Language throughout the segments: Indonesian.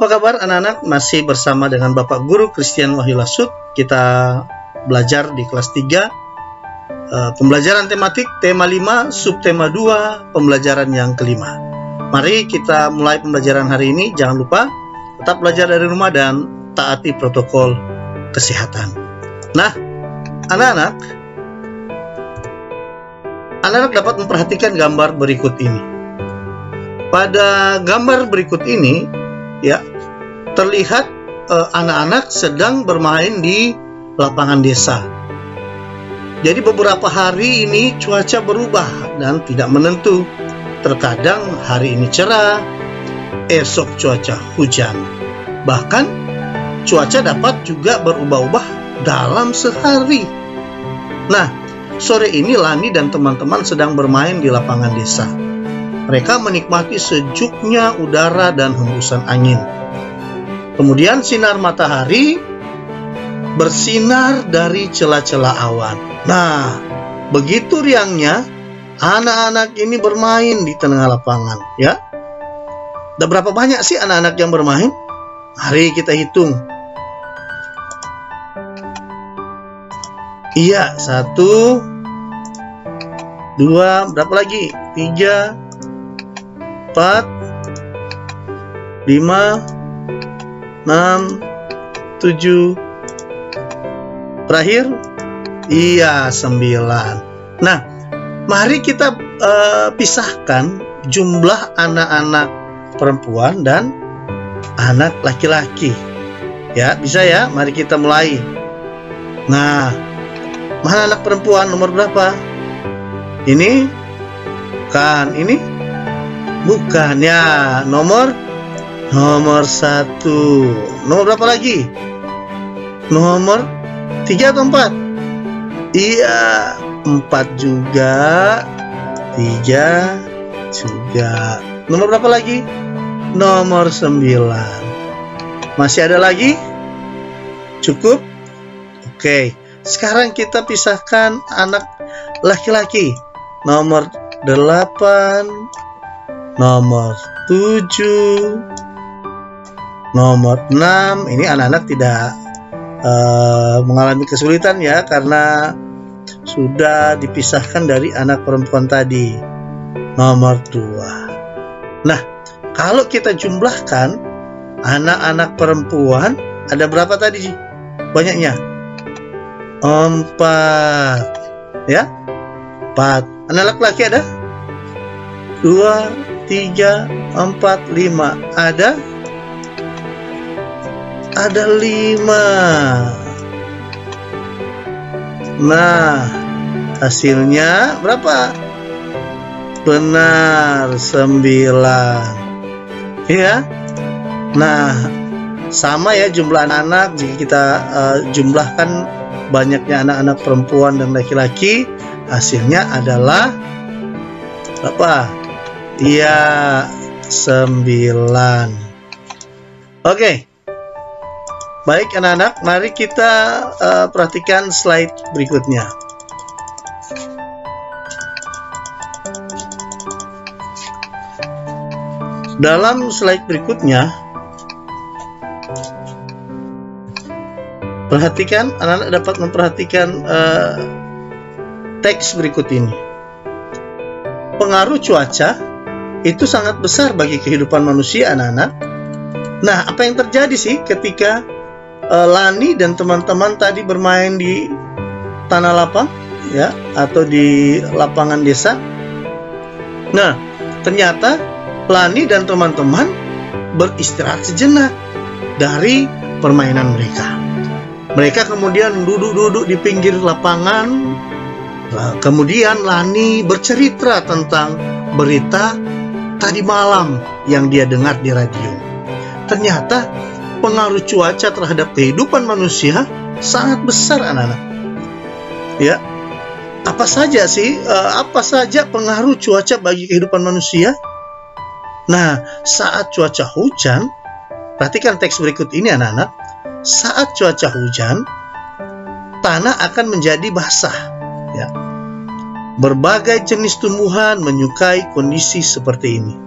Apa kabar anak-anak? Masih bersama dengan Bapak Guru Christian Wahyu Lasut. Kita belajar di kelas 3 pembelajaran tematik tema 5 subtema 2 pembelajaran yang kelima. Mari kita mulai pembelajaran hari ini. Jangan lupa tetap belajar dari rumah dan taati protokol kesehatan. Nah, anak-anak dapat memperhatikan gambar berikut ini. Pada gambar berikut ini, ya, terlihat anak-anak sedang bermain di lapangan desa. Jadi beberapa hari ini cuaca berubah dan tidak menentu. Terkadang hari ini cerah, esok cuaca hujan. Bahkan cuaca dapat juga berubah-ubah dalam sehari. Nah, sore ini Lani dan teman-teman sedang bermain di lapangan desa. Mereka menikmati sejuknya udara dan hembusan angin. Kemudian sinar matahari bersinar dari celah-celah awan. Nah, begitu riangnya anak-anak ini bermain di tengah lapangan, ya. Ada berapa banyak sih anak-anak yang bermain? Mari kita hitung. Iya, 1, 2, berapa lagi? 3, 4, 5, 6, 7, terakhir, iya 9. Nah, mari kita pisahkan jumlah anak-anak perempuan dan anak laki-laki. Ya, bisa ya? Mari kita mulai. Nah, mana anak perempuan nomor berapa? Ini? Bukan, ini? Bukan, ya. Nomor 1. Nomor berapa lagi? Nomor 3 atau 4? Iya, 4 juga. 3 juga. Nomor berapa lagi? Nomor 9. Masih ada lagi? Cukup? Oke. Sekarang kita pisahkan anak laki-laki. Nomor 8, nomor 7, nomor 6. Ini anak-anak tidak mengalami kesulitan ya, karena sudah dipisahkan dari anak perempuan tadi. Nomor 2. Nah, kalau kita jumlahkan anak-anak perempuan, ada berapa tadi banyaknya? 4, ya, 4. Anak laki-laki ada 2, 3, 4, 5. Ada 5. Nah, hasilnya berapa? Benar, 9. Ya. Nah, sama ya jumlah anak-anak. Jika kita jumlahkan banyaknya anak-anak perempuan dan laki-laki, hasilnya adalah berapa? Iya, 9. Oke. Baik anak-anak, mari kita perhatikan slide berikutnya. Dalam slide berikutnya, perhatikan, anak-anak dapat memperhatikan teks berikut ini. Pengaruh cuaca itu sangat besar bagi kehidupan manusia, anak-anak. Nah, apa yang terjadi sih ketika Lani dan teman-teman tadi bermain di tanah lapang, ya, atau di lapangan desa? Nah, ternyata Lani dan teman-teman beristirahat sejenak dari permainan mereka. Mereka kemudian duduk-duduk di pinggir lapangan. Kemudian Lani bercerita tentang berita tadi malam yang dia dengar di radio. Ternyata pengaruh cuaca terhadap kehidupan manusia sangat besar, anak-anak. Ya, apa saja sih? Apa saja pengaruh cuaca bagi kehidupan manusia? Nah, saat cuaca hujan, perhatikan teks berikut ini, anak-anak. Saat cuaca hujan, tanah akan menjadi basah. Ya. Berbagai jenis tumbuhan menyukai kondisi seperti ini.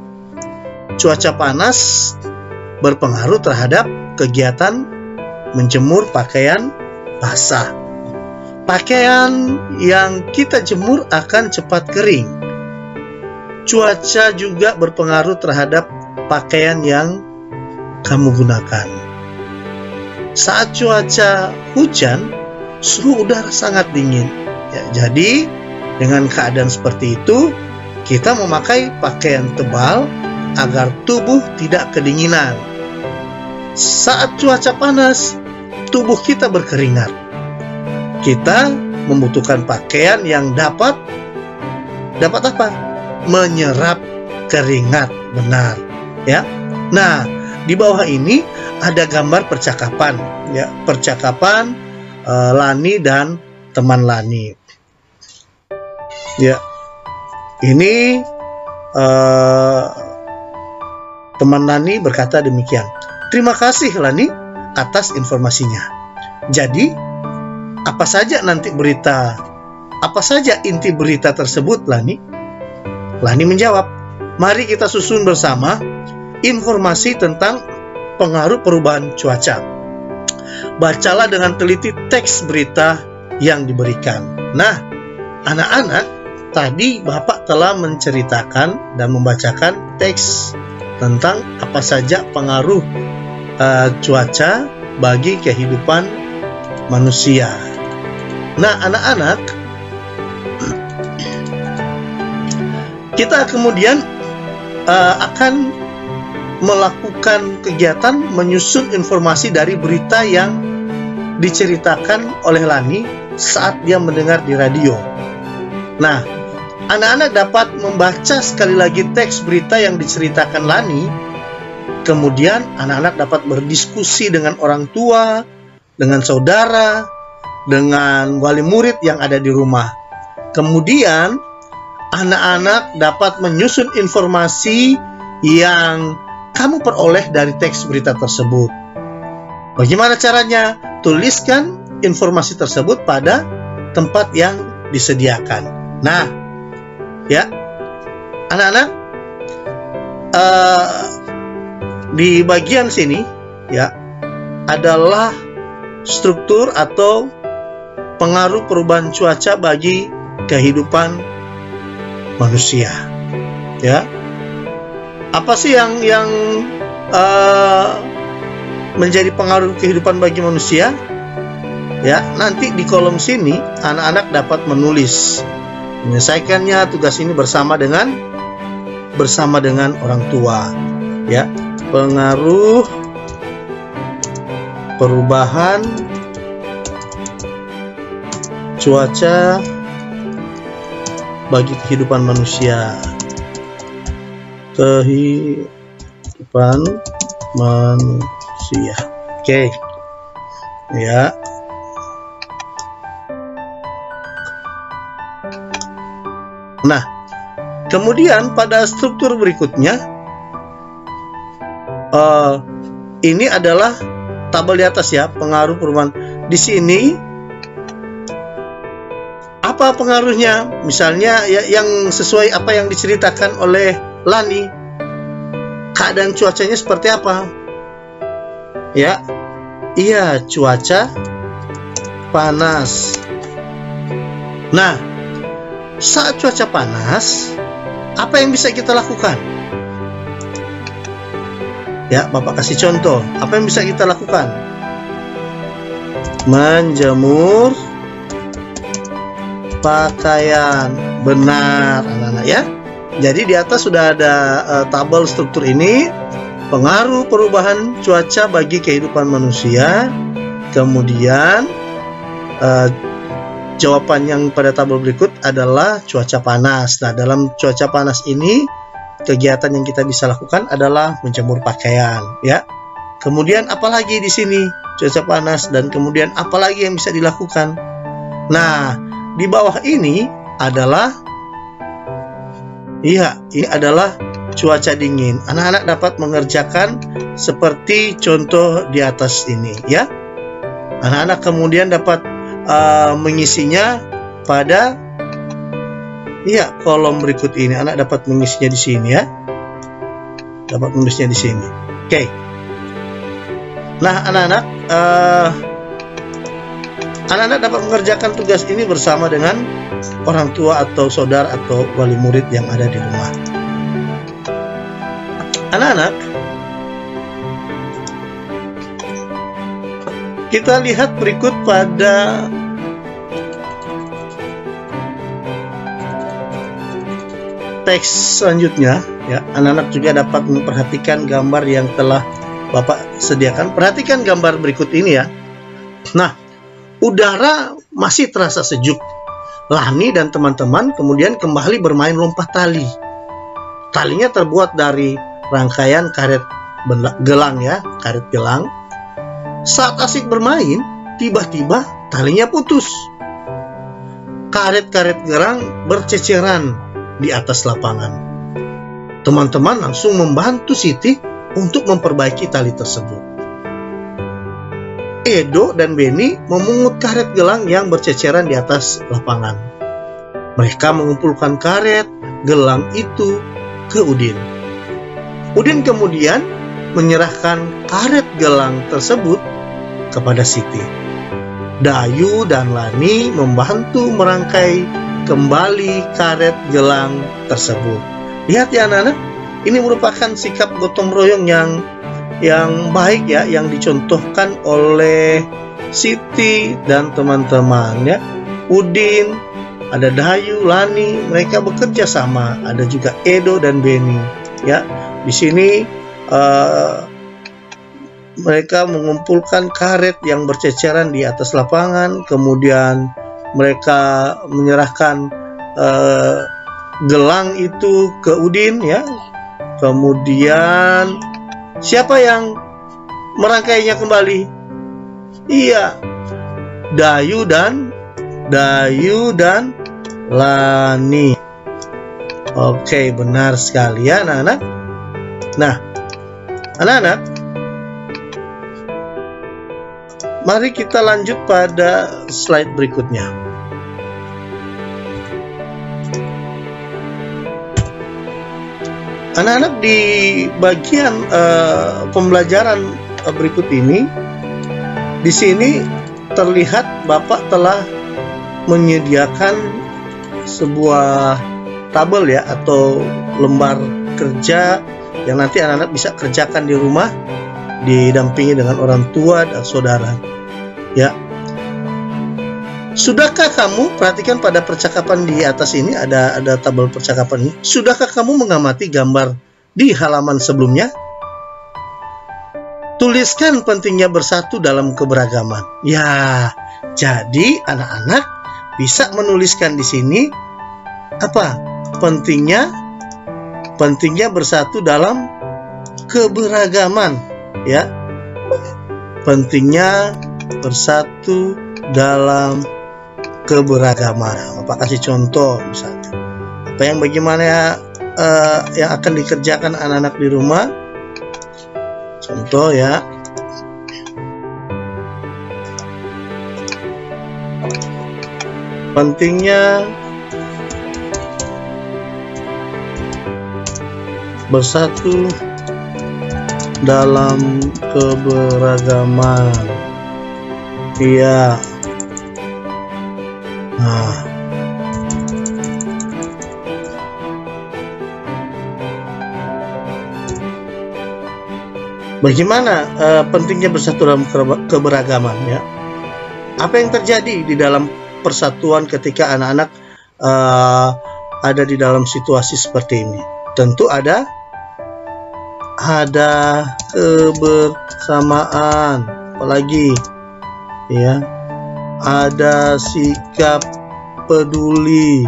Cuaca panas berpengaruh terhadap kegiatan menjemur pakaian basah. Pakaian yang kita jemur akan cepat kering. Cuaca juga berpengaruh terhadap pakaian yang kamu gunakan. Saat cuaca hujan, suhu udara sangat dingin. Ya, jadi dengan keadaan seperti itu, kita memakai pakaian tebal agar tubuh tidak kedinginan. Saat cuaca panas, tubuh kita berkeringat. Kita membutuhkan pakaian yang dapat apa? Menyerap keringat, benar, ya. Nah, di bawah ini ada gambar percakapan, ya, percakapan Lani dan teman Lani. Ya, ini teman Lani berkata demikian. Terima kasih Lani atas informasinya. Jadi, apa saja inti berita tersebut, Lani? Lani menjawab, mari kita susun bersama informasi tentang pengaruh perubahan cuaca. Bacalah dengan teliti teks berita yang diberikan. Nah, anak-anak, tadi Bapak telah menceritakan dan membacakan teks tentang apa saja pengaruh cuaca bagi kehidupan manusia. Nah, anak-anak, kita kemudian akan melakukan kegiatan menyusun informasi dari berita yang diceritakan oleh Lani saat dia mendengar di radio. Nah, anak-anak dapat membaca sekali lagi teks berita yang diceritakan Lani. Kemudian anak-anak dapat berdiskusi dengan orang tua, dengan saudara, dengan wali murid yang ada di rumah. Kemudian anak-anak dapat menyusun informasi yang kamu peroleh dari teks berita tersebut. Bagaimana caranya? Tuliskan informasi tersebut pada tempat yang disediakan. Nah, ya, anak-anak, di bagian sini, ya, adalah struktur atau pengaruh perubahan cuaca bagi kehidupan manusia. Ya, apa sih yang menjadi pengaruh kehidupan bagi manusia? Ya, nanti di kolom sini anak-anak dapat menulis. Menyelesaikannya tugas ini bersama dengan orang tua. Ya, pengaruh perubahan cuaca bagi kehidupan manusia. Kehidupan manusia. Oke. Ya. Nah, kemudian pada struktur berikutnya, ini adalah tabel di atas, ya, pengaruh perubahan. Di sini apa pengaruhnya? Misalnya, ya, yang sesuai apa yang diceritakan oleh Lani, keadaan cuacanya seperti apa? Ya, iya, cuaca panas. Nah, saat cuaca panas, apa yang bisa kita lakukan? Ya, Bapak kasih contoh. Apa yang bisa kita lakukan? Menjemur pakaian. Benar, anak-anak, ya. Jadi di atas sudah ada tabel struktur ini, pengaruh perubahan cuaca bagi kehidupan manusia. Kemudian jawaban yang pada tabel berikut adalah cuaca panas. Nah, dalam cuaca panas ini, kegiatan yang kita bisa lakukan adalah menjemur pakaian, ya. Kemudian apalagi di sini cuaca panas, dan kemudian apalagi yang bisa dilakukan. Nah, di bawah ini adalah, iya, ini adalah cuaca dingin. Anak-anak dapat mengerjakan seperti contoh di atas ini, ya. Anak-anak kemudian dapat mengisinya pada, iya, kolom berikut ini. Anak dapat mengisinya di sini, ya. Dapat menulisnya di sini. Oke. Nah, anak-anak dapat mengerjakan tugas ini bersama dengan orang tua atau saudara atau wali murid yang ada di rumah. Anak-anak, kita lihat berikut pada teks selanjutnya, ya. Anak-anak juga dapat memperhatikan gambar yang telah Bapak sediakan. Perhatikan gambar berikut ini, ya. Nah, udara masih terasa sejuk. Lani dan teman-teman kemudian kembali bermain lompat tali. Talinya terbuat dari rangkaian karet gelang, ya, karet gelang. Saat asik bermain, tiba-tiba talinya putus. Karet-karet gelang berceceran di atas lapangan. Teman-teman langsung membantu Siti untuk memperbaiki tali tersebut. Edo dan Beni memungut karet gelang yang berceceran di atas lapangan. Mereka mengumpulkan karet gelang itu ke Udin. Udin kemudian menyerahkan karet gelang tersebut kepada Siti. Dayu dan Lani membantu merangkai kembali karet gelang tersebut. Lihat, ya anak-anak, ini merupakan sikap gotong royong yang baik, ya, yang dicontohkan oleh Siti dan teman-teman, ya. Udin, ada Dayu, Lani, mereka bekerja sama. Ada juga Edo dan Beni, ya. Di sini mereka mengumpulkan karet yang berceceran di atas lapangan, kemudian mereka menyerahkan gelang itu ke Udin, ya. Kemudian siapa yang merangkainya kembali? Iya, Dayu dan Lani. Oke, benar sekali, ya anak-anak. Nah, anak-anak, mari kita lanjut pada slide berikutnya. Anak-anak, di bagian pembelajaran berikut ini, di sini terlihat Bapak telah menyediakan sebuah tabel, ya, atau lembar kerja yang nanti anak-anak bisa kerjakan di rumah, didampingi dengan orang tua dan saudara, ya. Sudahkah kamu, perhatikan pada percakapan di atas ini, ada tabel percakapan ini. Sudahkah kamu mengamati gambar di halaman sebelumnya? Tuliskan pentingnya bersatu dalam keberagaman. Ya, jadi anak-anak bisa menuliskan di sini apa? Pentingnya bersatu dalam keberagaman, ya. Pentingnya bersatu dalam keberagaman. Bapak kasih contoh misalnya. Apa yang bagaimana yang akan dikerjakan anak-anak di rumah? Contoh, ya. Pentingnya bersatu dalam keberagaman. Iya. Nah, bagaimana pentingnya bersatu dalam keberagaman, ya? Apa yang terjadi di dalam persatuan ketika anak-anak ada di dalam situasi seperti ini? Tentu ada kebersamaan, apalagi, ya, ada sikap peduli,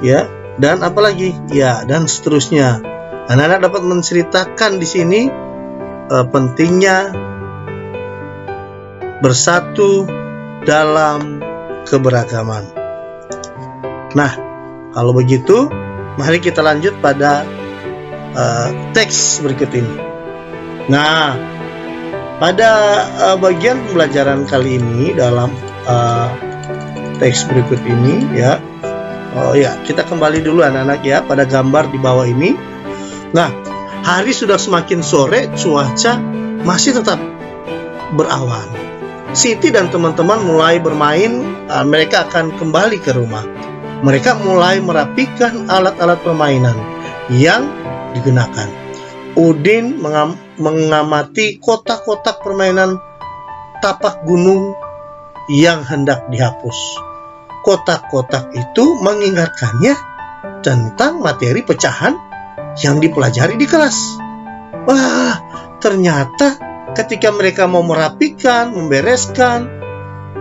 ya, dan apalagi, ya, dan seterusnya. Anak-anak dapat menceritakan di sini pentingnya bersatu dalam keberagaman. Nah, kalau begitu, mari kita lanjut pada teks berikut ini. Nah, pada bagian pembelajaran kali ini dalam teks berikut ini, ya. Oh ya, kita kembali dulu anak-anak, ya, pada gambar di bawah ini. Nah, Hari sudah semakin sore, cuaca masih tetap berawan. Siti dan teman-teman mulai bermain. Mereka akan kembali ke rumah. Mereka mulai merapikan alat-alat permainan yang digunakan. Udin mengamati kotak-kotak permainan tapak gunung yang hendak dihapus. Kotak-kotak itu mengingatkannya tentang materi pecahan yang dipelajari di kelas. Wah, ternyata ketika mereka mau merapikan, membereskan,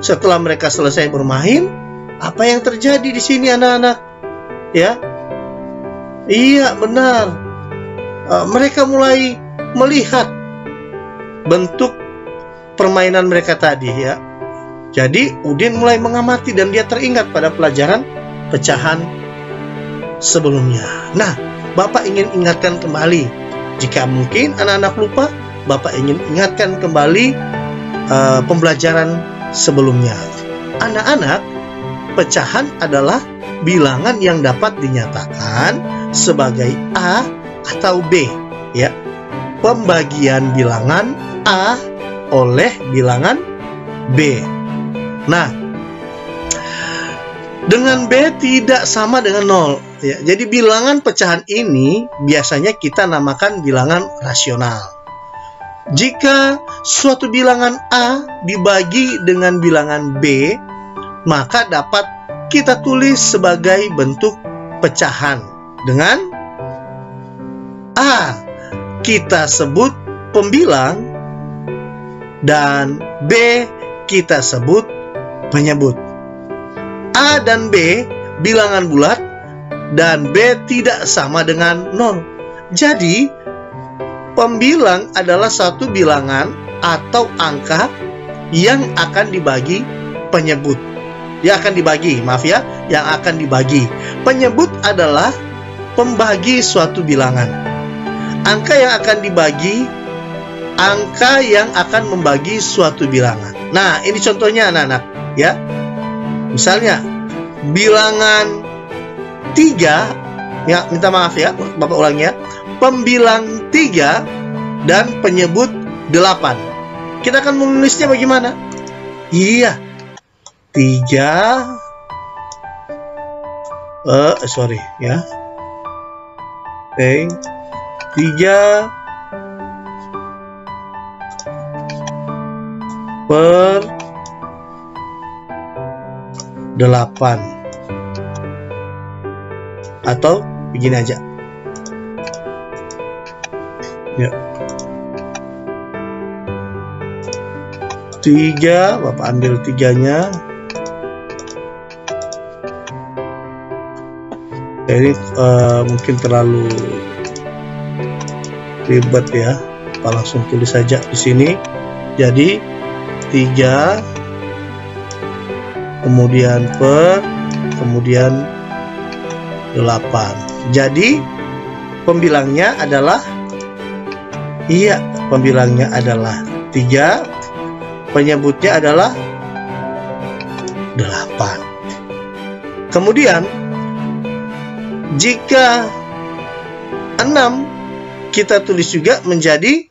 setelah mereka selesai bermain, apa yang terjadi di sini anak-anak? Ya, iya benar. Mereka mulai melihat bentuk permainan mereka tadi ya. Jadi Udin mulai mengamati dan dia teringat pada pelajaran pecahan sebelumnya. Nah, Bapak ingin ingatkan kembali. Jika mungkin anak-anak lupa, Bapak ingin ingatkan kembali pembelajaran sebelumnya. Anak-anak, pecahan adalah bilangan yang dapat dinyatakan sebagai A atau B, ya. Pembagian bilangan A oleh bilangan B. Nah, dengan B tidak sama dengan 0, ya. Jadi bilangan pecahan ini biasanya kita namakan bilangan rasional. Jika suatu bilangan A dibagi dengan bilangan B, maka dapat kita tulis sebagai bentuk pecahan dengan A kita sebut pembilang dan B kita sebut penyebut. A dan B bilangan bulat dan B tidak sama dengan 0. Jadi pembilang adalah satu bilangan atau angka yang akan dibagi penyebut. Yang akan dibagi, yang akan dibagi. Penyebut adalah pembagi suatu bilangan. Angka yang akan dibagi, angka yang akan membagi suatu bilangan. Nah, ini contohnya anak-anak, ya. Misalnya, bilangan 3, ya, minta maaf ya, Bapak ulangi ya. Pembilang 3 dan penyebut 8. Kita akan menulisnya bagaimana? Iya, 3 sorry ya. 3 per 8 atau begini aja ya. 3, Bapak ambil 3-nya. Ini mungkin terlalu ribet ya. Kita langsung tulis saja di sini. Jadi 3 kemudian per kemudian 8. Jadi pembilangnya adalah pembilangnya adalah 3, penyebutnya adalah 8. Kemudian jika 6 kita tulis juga menjadi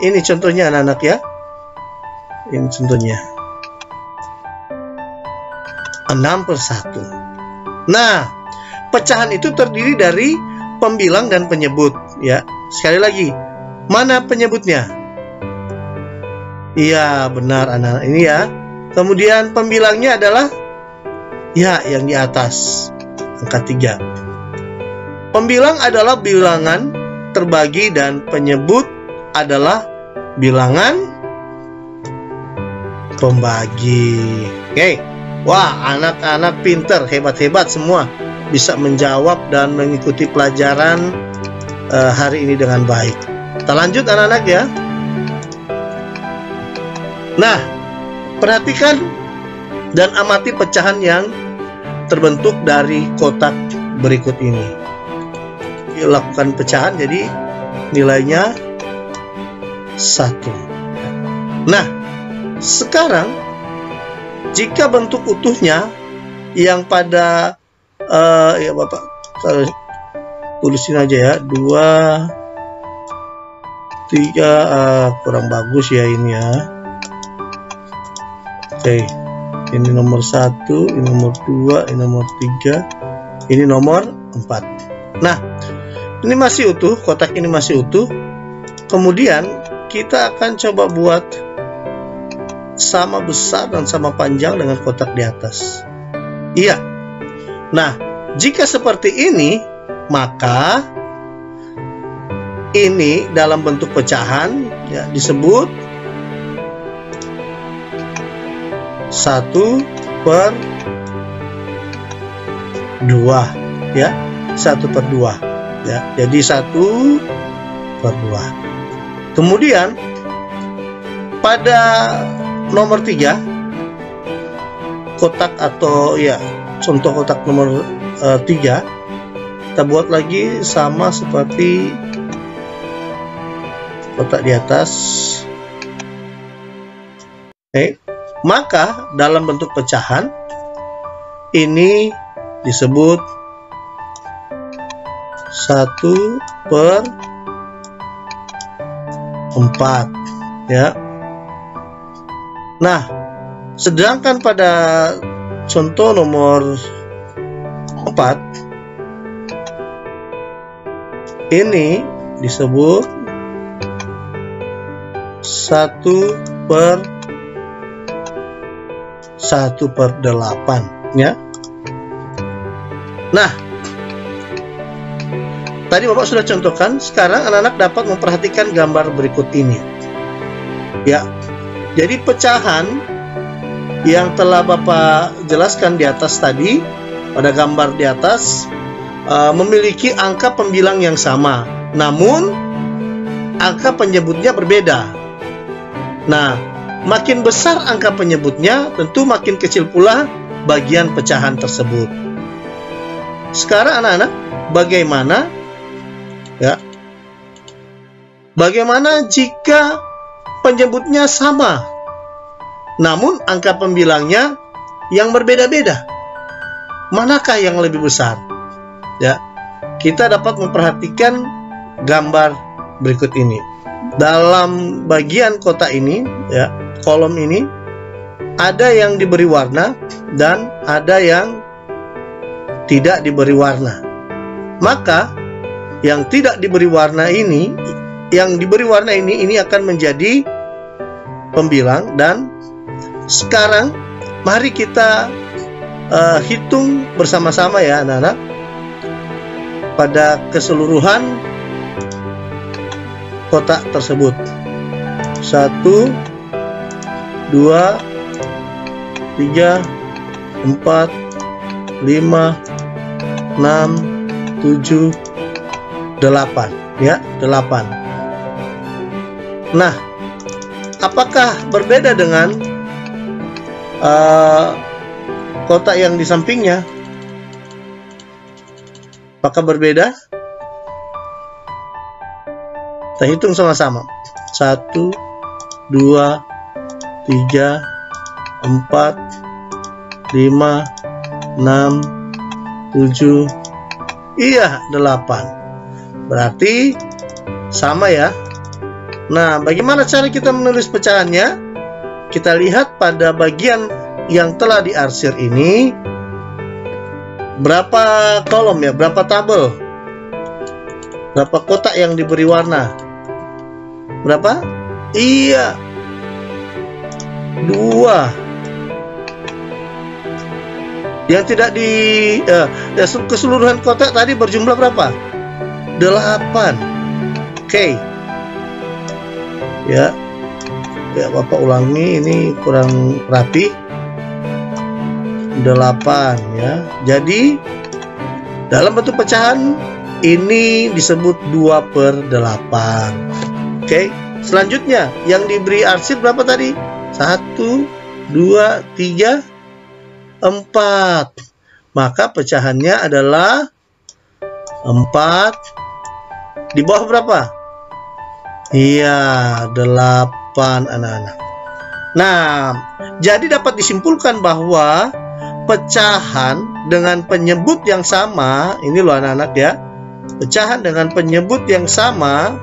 ini contohnya anak-anak ya. Ini contohnya 6 per 1. Nah, pecahan itu terdiri dari pembilang dan penyebut ya. Sekali lagi, mana penyebutnya? Iya, benar anak-anak ini ya. Kemudian pembilangnya adalah yang di atas angka 3. Pembilang adalah bilangan terbagi dan penyebut adalah bilangan pembagi. Oke. Wah, anak-anak pinter, hebat-hebat semua. Bisa menjawab dan mengikuti pelajaran hari ini dengan baik. Kita lanjut anak-anak ya. Nah, perhatikan dan amati pecahan yang terbentuk dari kotak berikut ini. Lakukan pecahan, jadi nilainya 1. Nah, sekarang jika bentuk utuhnya yang pada Bapak tulisin aja ya, 2, 3, kurang bagus ya ini ya. Oke, ini nomor 1, ini nomor 2, ini nomor 3, ini nomor 4. Nah, ini masih utuh, kotak ini masih utuh. Kemudian kita akan coba buat sama besar dan sama panjang dengan kotak di atas. Iya. Nah, jika seperti ini, maka ini dalam bentuk pecahan ya, disebut 1/2 ya, 1/2 ya. Jadi 1/2. Kemudian pada nomor 3 kotak atau ya contoh kotak nomor 3 kita buat lagi sama seperti kotak di atas. Oke. Maka dalam bentuk pecahan ini disebut 1/4 ya. Nah, sedangkan pada contoh nomor 4 ini disebut 1/8 ya. Nah, tadi Bapak sudah contohkan, sekarang anak-anak dapat memperhatikan gambar berikut ini. Ya. Jadi pecahan yang telah Bapak jelaskan di atas tadi, pada gambar di atas, memiliki angka pembilang yang sama, namun angka penyebutnya berbeda. Nah, makin besar angka penyebutnya, tentu makin kecil pula bagian pecahan tersebut. Sekarang anak-anak, bagaimana ya? Bagaimana jika penyebutnya sama, namun angka pembilangnya yang berbeda-beda? Manakah yang lebih besar? Ya, kita dapat memperhatikan gambar berikut ini. Dalam bagian kotak ini, ya, kolom ini, ada yang diberi warna dan ada yang tidak diberi warna. Maka yang tidak diberi warna ini, yang diberi warna ini akan menjadi pembilang. Dan sekarang mari kita hitung bersama-sama ya anak-anak, pada keseluruhan kotak tersebut. 1, 2, 3, 4, 5, 6, 7, 8 ya, 8. Nah, apakah berbeda dengan kotak yang di sampingnya? Apakah berbeda? Kita hitung sama-sama. 1, 2, 3, 4, 5, 6, 7, iya 8. Berarti sama ya. Nah, bagaimana cara kita menulis pecahannya? Kita lihat pada bagian yang telah diarsir ini, berapa kolom ya, berapa tabel, berapa kotak yang diberi warna, berapa? Iya, 2. Yang tidak di keseluruhan kotak tadi berjumlah berapa? 8. Oke. Ya, Bapak ulangi, ini kurang rapi. 8 ya. Jadi dalam bentuk pecahan ini disebut 2/8. Oke. Selanjutnya yang diberi arsir berapa tadi? 1, 2, 3, 4. Maka pecahannya adalah 4. Di bawah berapa? Iya, 8 anak-anak. Nah, jadi dapat disimpulkan bahwa pecahan dengan penyebut yang sama, ini loh anak-anak ya, pecahan dengan penyebut yang sama,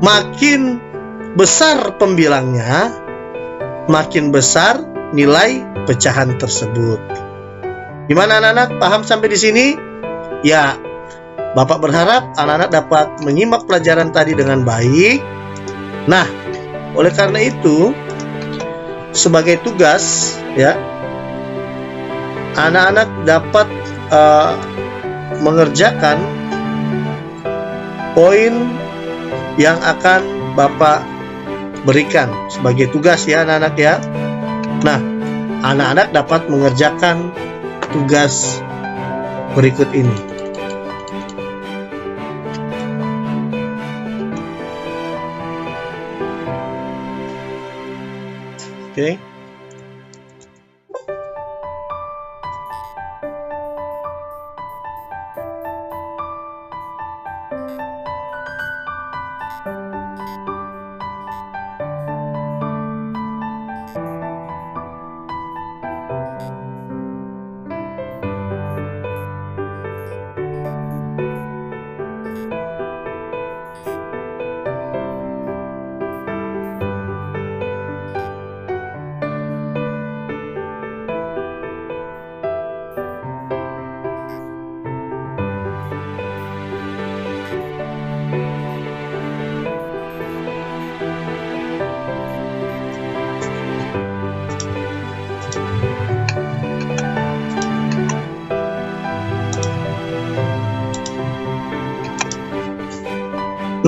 makin besar pembilangnya, makin besar nilai pecahan tersebut. Gimana anak-anak? Paham sampai di sini? Ya, Bapak berharap anak-anak dapat menyimak pelajaran tadi dengan baik. Nah, oleh karena itu, sebagai tugas, ya, anak-anak dapat mengerjakan poin yang akan Bapak berikan sebagai tugas, ya anak-anak ya. Nah, anak-anak dapat mengerjakan tugas berikut ini. Oke.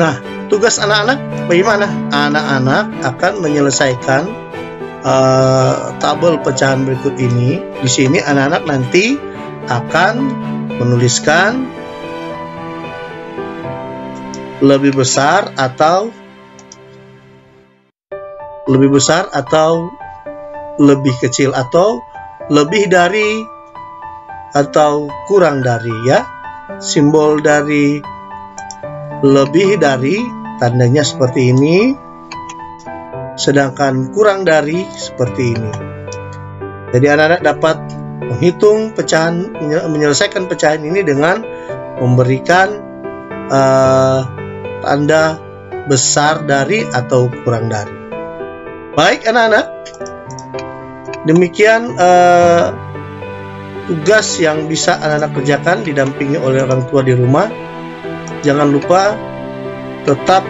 Nah, tugas anak-anak bagaimana? Anak-anak akan menyelesaikan tabel pecahan berikut ini. Di sini anak-anak nanti akan menuliskan lebih besar atau lebih kecil, atau lebih dari atau kurang dari, ya. Simbol dari lebih dari tandanya seperti ini, sedangkan kurang dari seperti ini. Jadi anak-anak dapat menghitung pecahan, menyelesaikan pecahan ini dengan memberikan tanda besar dari atau kurang dari. Baik anak-anak, demikian tugas yang bisa anak-anak kerjakan didampingi oleh orang tua di rumah. Jangan lupa tetap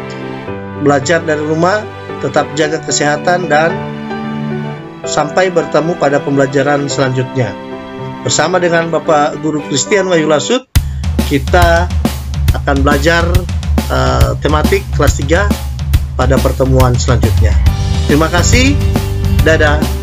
belajar dari rumah, tetap jaga kesehatan, dan sampai bertemu pada pembelajaran selanjutnya. Bersama dengan Bapak Guru Christian Wahyu Lasut, kita akan belajar tematik kelas 3 pada pertemuan selanjutnya. Terima kasih, dadah.